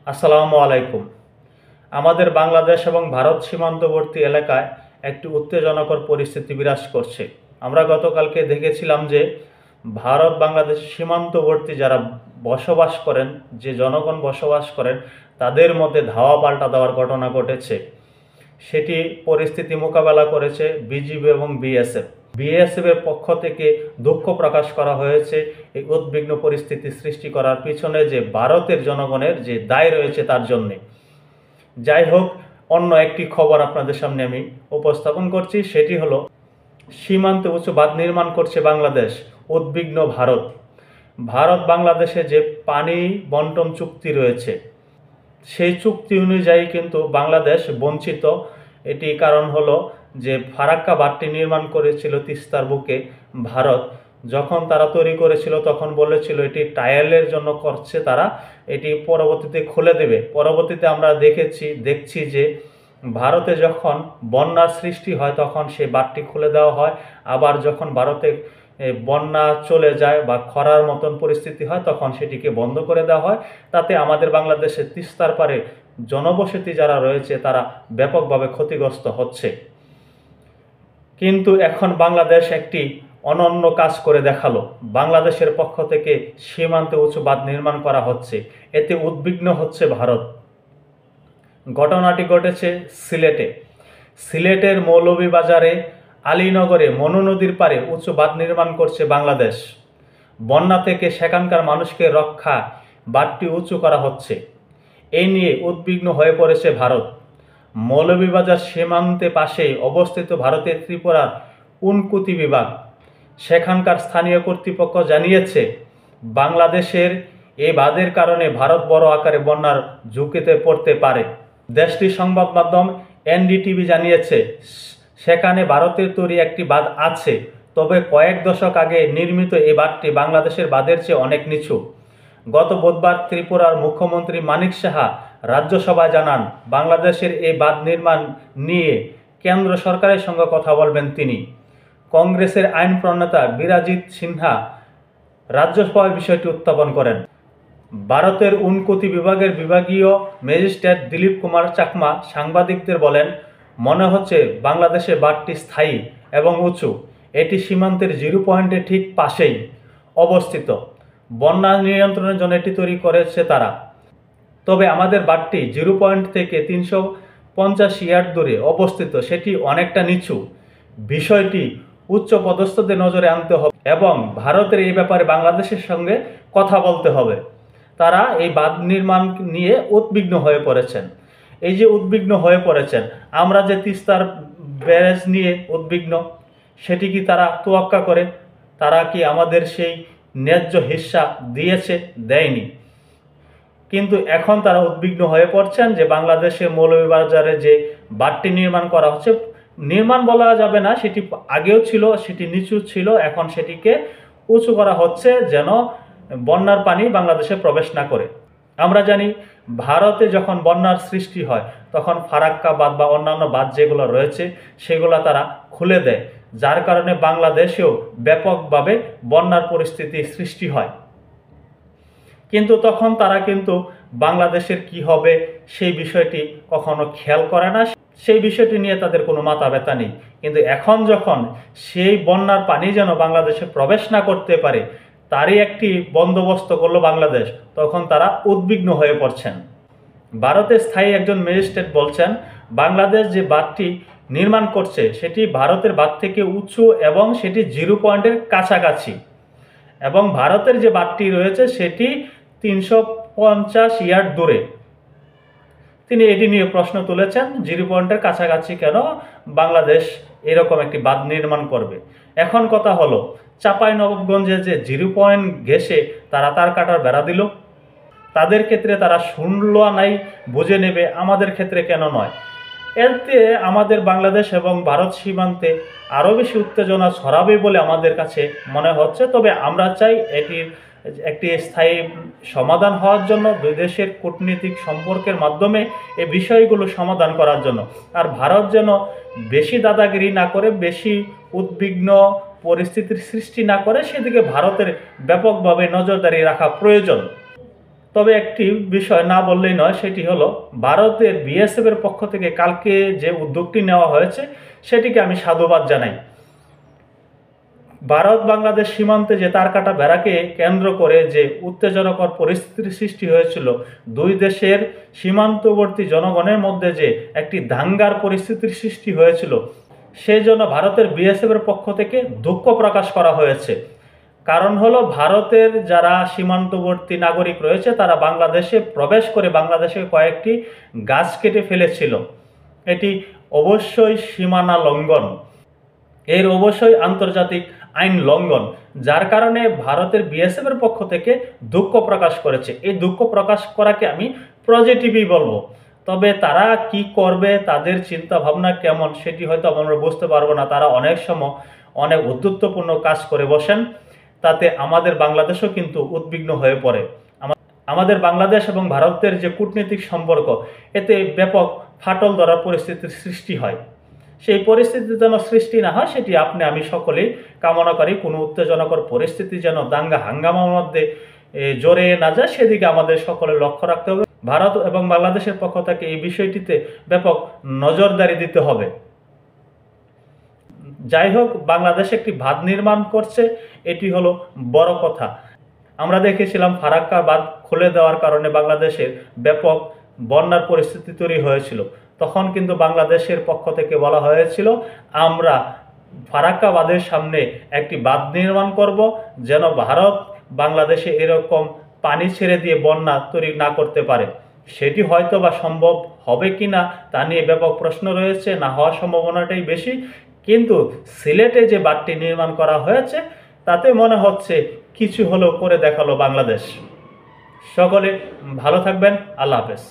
আসসালামু আলাইকুম। আমাদের বাংলাদেশ এবং ভারত সীমান্তবর্তী এলাকায় একটি উত্তেজনাকর পরিস্থিতি বিরাজ করছে। আমরা গতকালকে দেখেছিলাম যে ভারত বাংলাদেশ সীমান্তবর্তী যারা বসবাস করেন, যে জনগণ বসবাস করেন, তাদের মধ্যে ধাওয়া পাল্টা দেওয়ার ঘটনা ঘটেছে। সেটি পরিস্থিতি মোকাবেলা করেছে বিজিবি এবং বিএসএফ। বিএসএফের পক্ষ থেকে দুঃখ প্রকাশ করা হয়েছে এই উদ্বিগ্ন পরিস্থিতি সৃষ্টি করার পিছনে যে ভারতের জনগণের যে দায় রয়েছে তার জন্যে। যাই হোক, অন্য একটি খবর আপনাদের সামনে আমি উপস্থাপন করছি, সেটি হলো সীমান্তে উঁচু বাঁধ নির্মাণ করছে বাংলাদেশ, উদ্বিগ্ন ভারত। ভারত বাংলাদেশে যে পানি বন্টন চুক্তি রয়েছে, সেই চুক্তি অনুযায়ী কিন্তু বাংলাদেশ বঞ্চিত। এটি কারণ হলো যে ফারাক্কা বাঁধটি নির্মাণ করেছিল তিস্তার বুকে ভারত। যখন তারা তৈরি করেছিল তখন বলেছিল এটি টায়ালের জন্য করছে তারা, এটি পরবর্তীতে খুলে দেবে। পরবর্তীতে আমরা দেখছি যে ভারতে যখন বন্যার সৃষ্টি হয় তখন সেই বাঁধটি খুলে দেওয়া হয়। আবার যখন ভারতে বন্যা চলে যায় বা খরার মতন পরিস্থিতি হয় তখন সেটিকে বন্ধ করে দেওয়া হয়। তাতে আমাদের বাংলাদেশে তিস্তার পারে জনবসতি যারা রয়েছে তারা ব্যাপকভাবে ক্ষতিগ্রস্ত হচ্ছে। কিন্তু এখন বাংলাদেশ একটি অনন্য কাজ করে দেখালো। বাংলাদেশের পক্ষ থেকে সীমান্তে উঁচু বাঁধ নির্মাণ করা হচ্ছে, এতে উদ্বিগ্ন হচ্ছে ভারত। ঘটনাটি ঘটেছে সিলেটে। সিলেটের মৌলভীবাজারে আলীনগরে মনু নদীর পারে উঁচু বাঁধ নির্মাণ করছে বাংলাদেশ। বন্যা থেকে সেখানকার মানুষকে রক্ষা বাঁধটি উঁচু করা হচ্ছে, এই নিয়ে উদ্বিগ্ন হয়ে পড়েছে ভারত। মৌলভীবাজার সীমান্তে পাশেই অবস্থিত ভারতের ত্রিপুরার উনকুতি বিভাগ, সেখানকার স্থানীয় কর্তৃপক্ষ জানিয়েছে বাংলাদেশের এই বাঁধের কারণে ভারত বড় আকারে বন্যার ঝুঁকিতে পড়তে পারে। দেশটির সংবাদ মাধ্যম এনডিটিভি জানিয়েছে সেখানে ভারতের তৈরি একটি বাঁধ আছে, তবে কয়েক দশক আগে নির্মিত এই বাঁধটি বাংলাদেশের বাঁধের চেয়ে অনেক নিচু। গত বুধবার ত্রিপুরার মুখ্যমন্ত্রী মানিক সাহা রাজ্যসভায় জানান বাংলাদেশের এই বাঁধ নির্মাণ নিয়ে কেন্দ্র সরকারের সঙ্গে কথা বলবেন তিনি। কংগ্রেসের আইন প্রণেতা বিরাজিত সিনহা রাজ্যসভায় বিষয়টি উত্থাপন করেন। ভারতের উনকোটি বিভাগের বিভাগীয় ম্যাজিস্ট্রেট দিলীপ কুমার চাকমা সাংবাদিকদের বলেন, মনে হচ্ছে বাংলাদেশের বাঁধটি স্থায়ী এবং উঁচু, এটি সীমান্তের জিরো পয়েন্টের ঠিক পাশেই অবস্থিত। বন্যা নিয়ন্ত্রণের জন্য এটি তৈরি করেছে তারা। তবে আমাদের বাঁধটি জিরো পয়েন্ট থেকে 350 ইয়ার্ড দূরে অবস্থিত, সেটি অনেকটা নিচু। বিষয়টি উচ্চ পদস্থদের নজরে আনতে হবে এবং ভারতের এই ব্যাপারে বাংলাদেশের সঙ্গে কথা বলতে হবে। তারা এই বাঁধ নির্মাণ নিয়ে উদ্বিগ্ন হয়ে পড়েছেন। এই যে উদ্বিগ্ন হয়ে পড়েছেন, আমরা যে তিস্তার ব্যারেজ নিয়ে উদ্বিগ্ন, সেটি কি তারা তোয়াক্কা করে? তারা কি আমাদের সেই ন্যায্য হিস্সা দিয়েছে? দেয়নি। কিন্তু এখন তারা উদ্বিগ্ন হয়ে পড়ছেন যে বাংলাদেশের মৌলভীবাজারে যে বাঁধটি নির্মাণ করা হচ্ছে, নির্মাণ বলা যাবে না, সেটি আগেও ছিল, সেটি নিচু ছিল, এখন সেটিকে উঁচু করা হচ্ছে যেন বন্যার পানি বাংলাদেশে প্রবেশ না করে। আমরা জানি ভারতে যখন বন্যার সৃষ্টি হয় তখন ফারাক্কা বাঁধ বা অন্যান্য বাঁধ যেগুলো রয়েছে সেগুলো তারা খুলে দেয়, যার কারণে বাংলাদেশেও ব্যাপকভাবে বন্যার পরিস্থিতি সৃষ্টি হয়। কিন্তু তখন তারা কিন্তু বাংলাদেশের কি হবে সেই বিষয়টি কখনো খেয়াল করে না, সেই বিষয়টি নিয়ে তাদের কোনো মাথা ব্যথা নেই। কিন্তু এখন যখন সেই বন্যার পানি যেন বাংলাদেশে প্রবেশ না করতে পারে তারই একটি বন্দোবস্ত করলো বাংলাদেশ, তখন তারা উদ্বিগ্ন হয়ে পড়ছেন। ভারতের স্থায়ী একজন ম্যাজিস্ট্রেট বলছেন বাংলাদেশ যে বাঁধটি নির্মাণ করছে সেটি ভারতের বাঁধ থেকে উঁচু এবং সেটি জিরো পয়েন্টের কাছাকাছি, এবং ভারতের যে বাঁধটি রয়েছে সেটি 350 ইয়ার্ড দূরে। তিনি এটি নিয়ে প্রশ্ন তুলেছেন, জিরো পয়েন্টের কাছাকাছি কেন বাংলাদেশ এরকম একটি বাঁধ নির্মাণ করবে? এখন কথা হলো চাঁপাইনবাবগঞ্জে যে জিরো পয়েন্ট ঘেঁষে তারা তার কাটার বেড়া দিল, তাদের ক্ষেত্রে তারা শুনল নাই, বুঝে নেবে, আমাদের ক্ষেত্রে কেন নয়? এতে আমাদের বাংলাদেশ এবং ভারত সীমান্তে আরও বেশি উত্তেজনা ছড়াবে বলে আমাদের কাছে মনে হচ্ছে। তবে আমরা চাই এটির একটি স্থায়ী সমাধান হওয়ার জন্য, দুই দেশের কূটনীতিক সম্পর্কের মাধ্যমে এই বিষয়গুলো সমাধান করার জন্য। আর ভারত যেন বেশি দাদাগিরি না করে, বেশি উদ্বিগ্ন পরিস্থিতির সৃষ্টি না করে, সেদিকে ভারতের ব্যাপকভাবে নজরদারি রাখা প্রয়োজন। তবে একটি বিষয় না বললেই নয়, সেটি হলো ভারতের বিএসএফ এর পক্ষ থেকে কালকে যে উদ্যোগটি নেওয়া হয়েছে সেটিকে আমি সাধুবাদ জানাই। ভারত বাংলাদেশ সীমান্তে যে তারকাটা বেড়াকে কেন্দ্র করে যে উত্তেজনাকর পরিস্থিতির সৃষ্টি হয়েছিল, দুই দেশের সীমান্তবর্তী জনগণের মধ্যে যে একটি দাঙ্গার পরিস্থিতির সৃষ্টি হয়েছিল, সেই জন্য ভারতের বিএসএফ এর পক্ষ থেকে দুঃখ প্রকাশ করা হয়েছে। কারণ হলো ভারতের যারা সীমান্তবর্তী নাগরিক রয়েছে তারা বাংলাদেশে প্রবেশ করে বাংলাদেশে কয়েকটি গাছ কেটে ফেলেছিল। এটি অবশ্যই সীমানা লঙ্ঘন, এর অবশ্যই আন্তর্জাতিক আইন লঙ্ঘন, যার কারণে ভারতের বিএসএফ এর পক্ষ থেকে দুঃখ প্রকাশ করেছে। এই দুঃখ প্রকাশ করাকে আমি পজিটিভই বলবো। তবে তারা কি করবে, তাদের চিন্তা ভাবনা কেমন, সেটি হয়তো আমরা বুঝতে পারবো না। তারা অনেক সময় অনেক উদ্ধত্তপূর্ণ কাজ করে বসেন, তাতে আমাদের বাংলাদেশও কিন্তু উদ্বিগ্ন হয়ে পড়ে। আমাদের বাংলাদেশ এবং ভারতের যে কূটনৈতিক সম্পর্ক, এতে ব্যাপক ফাটল ধরার পরিস্থিতির সৃষ্টি হয়। সেই পরিস্থিতি যেন সৃষ্টি না হয় সেটি আপনি আমি সকলেই কামনা করি। কোনো উত্তেজনাকর পরিস্থিতি যেন দাঙ্গা হাঙ্গামার মধ্যে জড়িয়ে না যায়, সেদিকে আমাদের সকলের লক্ষ্য রাখতে হবে। ভারত এবং বাংলাদেশের পক্ষ থেকে এই বিষয়টিতে ব্যাপক নজরদারি দিতে হবে। যাই হোক, বাংলাদেশ একটি বাঁধ নির্মাণ করছে, এটি হলো বড় কথা। আমরা দেখেছিলাম ফারাক্কা বাঁধ খুলে দেওয়ার কারণে বাংলাদেশের ব্যাপক বন্যার পরিস্থিতি তৈরি হয়েছিল। তখন কিন্তু বাংলাদেশের পক্ষ থেকে বলা হয়েছিল আমরা ফারাক্কা বাঁধের সামনে একটি বাঁধ নির্মাণ করব, যেন ভারত বাংলাদেশে এরকম পানি ছেড়ে দিয়ে বন্যা তৈরি না করতে পারে। সেটি হয়তো বা সম্ভব হবে কি না তা নিয়ে ব্যাপক প্রশ্ন রয়েছে, না হওয়ার সম্ভাবনাটাই বেশি। কিন্তু সিলেটে যে বাঁধটি নির্মাণ করা হয়েছে তাতে মনে হচ্ছে কিছু হলেও করে দেখালো বাংলাদেশ। সকলে ভালো থাকবেন। আল্লাহ হাফেজ।